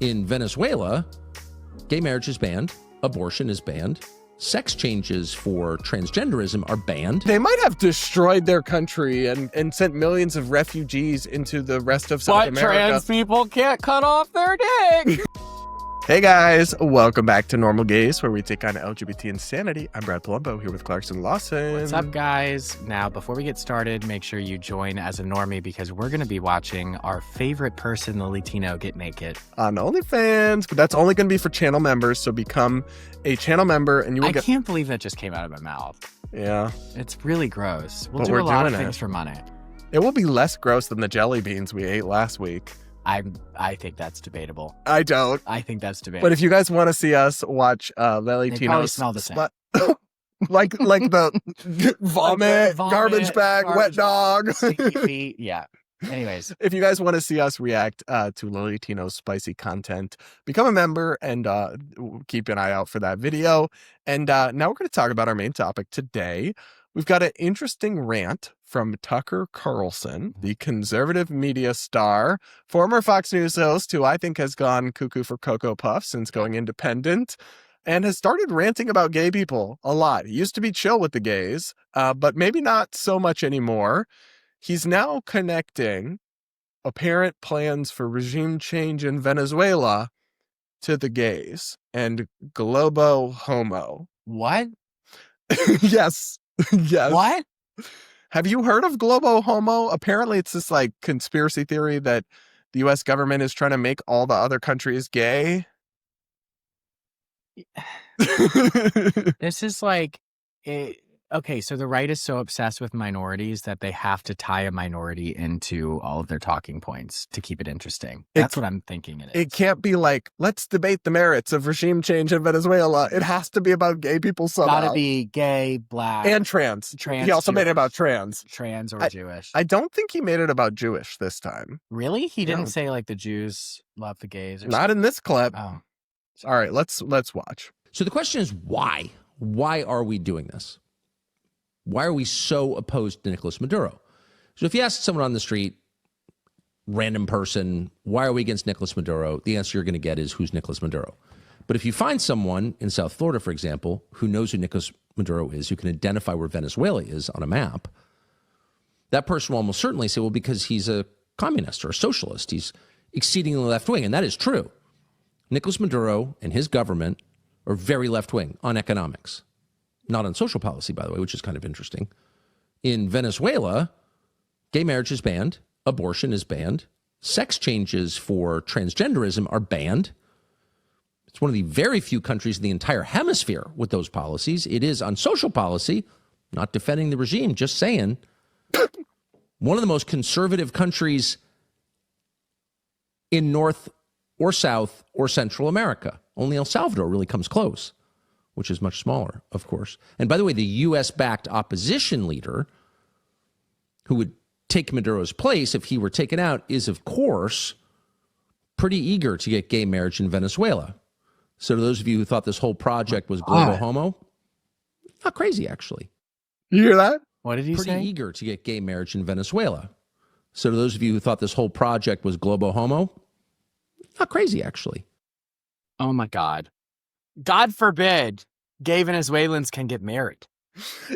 In Venezuela, gay marriage is banned, abortion is banned, sex changes for transgenderism are banned. They might have destroyed their country and sent millions of refugees into the rest of South America. But trans people can't cut off their dick. Hey guys, welcome back to Normal Gays, where we take on LGBT insanity. I'm Brad Polumbo here with Clarkson Lawson. What's up, guys? Now, before we get started, make sure you join as a normie because we're going to be watching our favorite person, the Latino, get naked. On OnlyFans, but that's only going to be for channel members, so become a channel member and you will I can't believe that just came out of my mouth. Yeah. It's really gross. We'll But do we're a lot of doing things it. for money. It will be less gross than the jelly beans we ate last week. I think that's debatable. I don't. I think that's debatable. But if you guys want to see us watch They probably Latinos smell the same. like the vomit, garbage bag, wet dog. Sticky feet. Yeah. Anyways. If you guys want to see us react to Latino's spicy content, become a member and keep an eye out for that video. And now we're going to talk about our main topic today. We've got an interesting rant from Tucker Carlson, the conservative media star, former Fox News host, who I think has gone cuckoo for Cocoa Puffs since going independent, and has started ranting about gay people a lot. He used to be chill with the gays, but maybe not so much anymore. He's now connecting apparent plans for regime change in Venezuela to the gays and globohomo. What? Yes. Yes. What? Have you heard of globohomo? Apparently it's this like conspiracy theory that the US government is trying to make all the other countries gay. This is like, okay, so the right is so obsessed with minorities that they have to tie a minority into all of their talking points to keep it interesting. That's what I'm thinking it is. It can't be like, let's debate the merits of regime change in Venezuela. It has to be about gay people somehow. Gotta be gay, black, And trans. Trans, He also made it Jewish. about trans. trans or Jewish. I don't think he made it about Jewish this time. Really? He didn't No. say like the Jews love the gays or Not in this clip. something? Oh. All right, let's watch. So the question is why? Why are we doing this? Why are we so opposed to Nicolas Maduro? So if you ask someone on the street, random person, why are we against Nicolas Maduro? The answer you're going to get is, who's Nicolas Maduro? But if you find someone in South Florida, for example, who knows who Nicolas Maduro is, who can identify where Venezuela is on a map, that person will almost certainly say, well, because he's a communist or a socialist. He's exceedingly left-wing, and that is true. Nicolas Maduro and his government are very left-wing on economics. Not on social policy, by the way, which is kind of interesting. In Venezuela, gay marriage is banned, abortion is banned, sex changes for transgenderism are banned. It's one of the very few countries in the entire hemisphere with those policies. It is on social policy, not defending the regime, just saying, one of the most conservative countries in North or South or Central America. Only El Salvador really comes close, which is much smaller, of course. And by the way, the U.S.-backed opposition leader who would take Maduro's place if he were taken out is, of course, pretty eager to get gay marriage in Venezuela. So to those of you who thought this whole project was globohomo, not crazy, actually. You hear that? What did he Pretty say? eager to get gay marriage in Venezuela. So to those of you who thought this whole project was globohomo, not crazy, actually. Oh my God. God forbid gay Venezuelans can get married.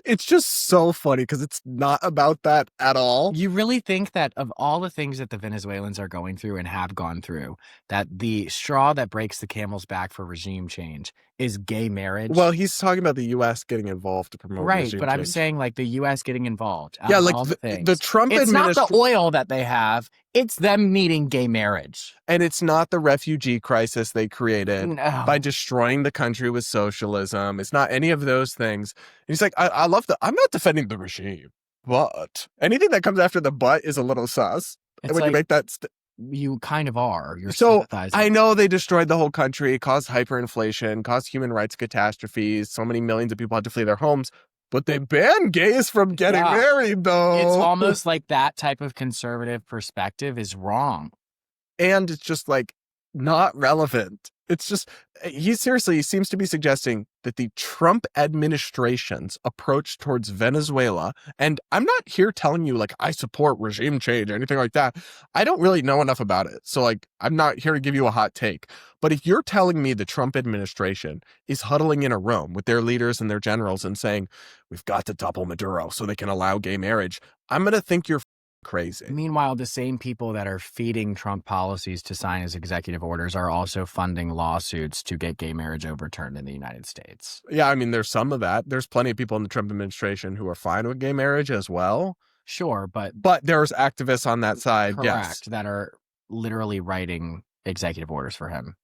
It's just so funny because it's not about that at all. You really think that of all the things that the Venezuelans are going through and have gone through, that the straw that breaks the camel's back for regime change is gay marriage? Well, he's talking about the U.S. getting involved to promote right, regime but I'm change. saying like the U.S. getting involved. Out Yeah, of like all the things. the Trump It's not administration. the oil that they have. It's them needing gay marriage. And it's not the refugee crisis they created No. by destroying the country with socialism. It's not any of those things. And he's like, I love I'm not defending the regime, but anything that comes after the but is a little sus. It's And when you like, make that you kind of are. You're So sympathizing. I know they destroyed the whole country, caused hyperinflation, caused human rights catastrophes. So many millions of people had to flee their homes, but they banned gays from getting Yeah. married, though. It's almost like that type of conservative perspective is wrong. And it's just like not relevant. It's just, he seems to be suggesting that the Trump administration's approach towards Venezuela, and I'm not here telling you like I support regime change or anything like that. I don't really know enough about it. So like, I'm not here to give you a hot take. But if you're telling me the Trump administration is huddling in a room with their leaders and their generals and saying, we've got to topple Maduro so they can allow gay marriage, I'm going to think you're crazy. Meanwhile, the same people that are feeding Trump policies to sign his executive orders are also funding lawsuits to get gay marriage overturned in the United States. Yeah, I mean, there's some of that. There's plenty of people in the Trump administration who are fine with gay marriage as well. Sure, but there's activists on that side, correct, yes, that are literally writing executive orders for him.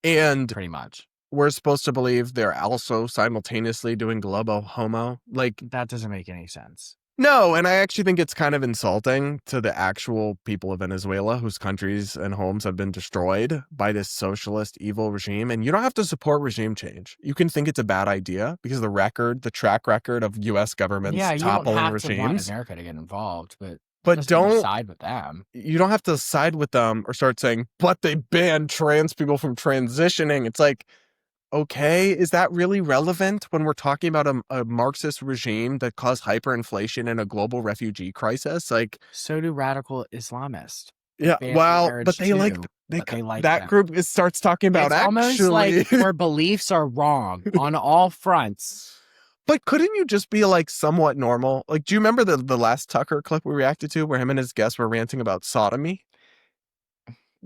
And pretty much. We're supposed to believe they're also simultaneously doing globohomo. Like, that doesn't make any sense. No, and I actually think it's kind of insulting to the actual people of Venezuela whose countries and homes have been destroyed by this socialist evil regime. And you don't have to support regime change. You can think it's a bad idea because the track record of U.S. governments toppling you don't have regimes. to want America to get involved, but don't side with them. You don't have to side with them or start saying, but they banned trans people from transitioning. It's like, okay, is that really relevant when we're talking about a Marxist regime that caused hyperinflation and a global refugee crisis? Like, so do radical Islamists. Yeah, well, but they like that group starts talking about it's actually almost like their beliefs are wrong on all fronts. But couldn't you just be like somewhat normal? Like, do you remember the last Tucker clip we reacted to where him and his guests were ranting about sodomy?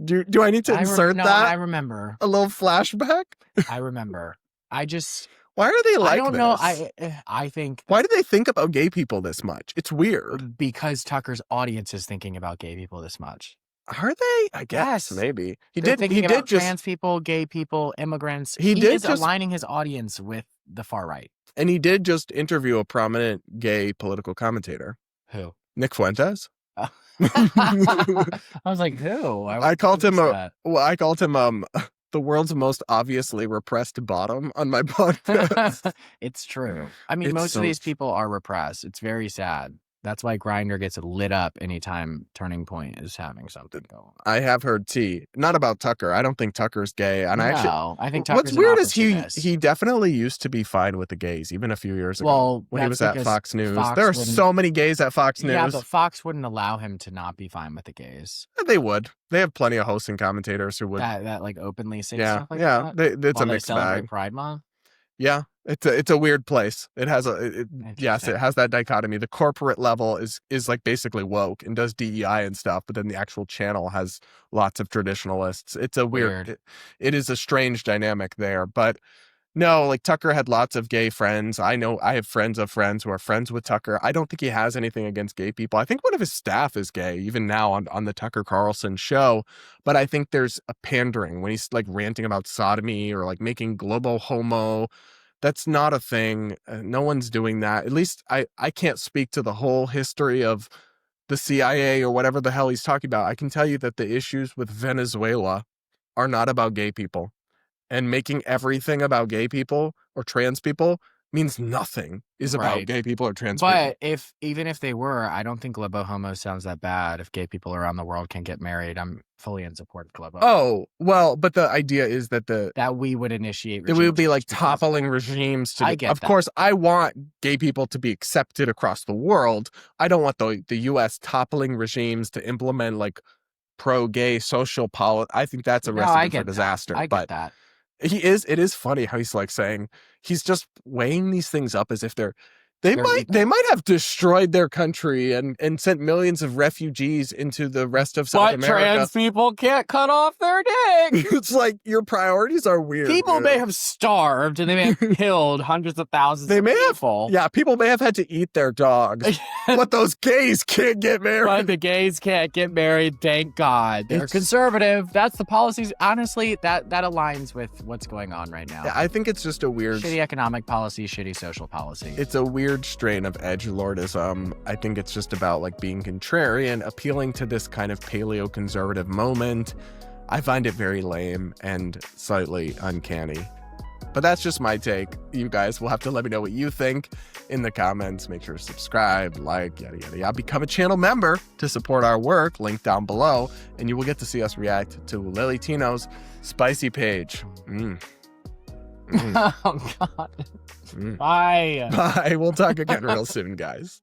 Do I need to insert that? I remember. A little flashback? I remember. Why are they like I don't this? know. I think. Why do they think about gay people this much? It's weird. Because Tucker's audience is thinking about gay people this much. Are they? I guess maybe. He did about just trans people, gay people, immigrants. He is aligning his audience with the far right. And he did just interview a prominent gay political commentator. Who? Nick Fuentes. I was like, who? I called him the world's most obviously repressed bottom on my podcast. It's true. I mean, most of these people are repressed. It's very sad. That's why Grindr gets lit up anytime Turning Point is having something going on. I have heard tea. Not about Tucker. I don't think Tucker's gay. And I think Tucker's what's weird is he definitely used to be fine with the gays, even a few years ago. Well, when he was at Fox News. Fox there are so many gays at Fox News. Yeah, but Fox wouldn't allow him to not be fine with the gays. They would. They have plenty of hosts and commentators who would. That like openly say stuff like that? It's a mixed bag. Pride Month? Yeah, it's a weird place. It has it has that dichotomy. The corporate level is like basically woke and does DEI and stuff, but then the actual channel has lots of traditionalists. It's a weird. It is a strange dynamic there, but no, like Tucker had lots of gay friends. I know I have friends of friends who are friends with Tucker. I don't think he has anything against gay people. I think one of his staff is gay, even now on the Tucker Carlson show. But I think there's a pandering when he's like ranting about sodomy or like making globohomo. That's not a thing. No one's doing that. At least I can't speak to the whole history of the CIA or whatever the hell he's talking about. I can tell you that the issues with Venezuela are not about gay people. And making everything about gay people or trans people means nothing is about gay people or trans people. But even if they were, I don't think globohomo sounds that bad. If gay people around the world can get married, I'm fully in support of globohomo. Oh, well, but the idea is that that we would initiate that we would be like toppling regimes to of course, I want gay people to be accepted across the world. I don't want the US toppling regimes to implement like pro-gay social policy. I think that's a recipe for disaster. I get that. It is funny how he's like saying he's just weighing these things up as if they might have destroyed their country and sent millions of refugees into the rest of South America. But trans people can't cut off their dick. It's like your priorities are weird. People may have starved and they may have killed hundreds of thousands of people. People may have had to eat their dogs. But those gays can't get married. But the gays can't get married, thank God. They're conservative. That's the policies. Honestly, that aligns with what's going on right now. Yeah, I think it's just a weird... shitty economic policy, shitty social policy. It's a weird strain of edgelordism. I think it's just about like being contrarian, appealing to this kind of paleo-conservative moment. I find it very lame and slightly uncanny. But that's just my take. You guys will have to let me know what you think in the comments. Make sure to subscribe, like, yada, yada, yada. Become a channel member to support our work, link down below, and you will get to see us react to Lily Tino's spicy page. Oh, God. Bye. Bye. We'll talk again real soon, guys.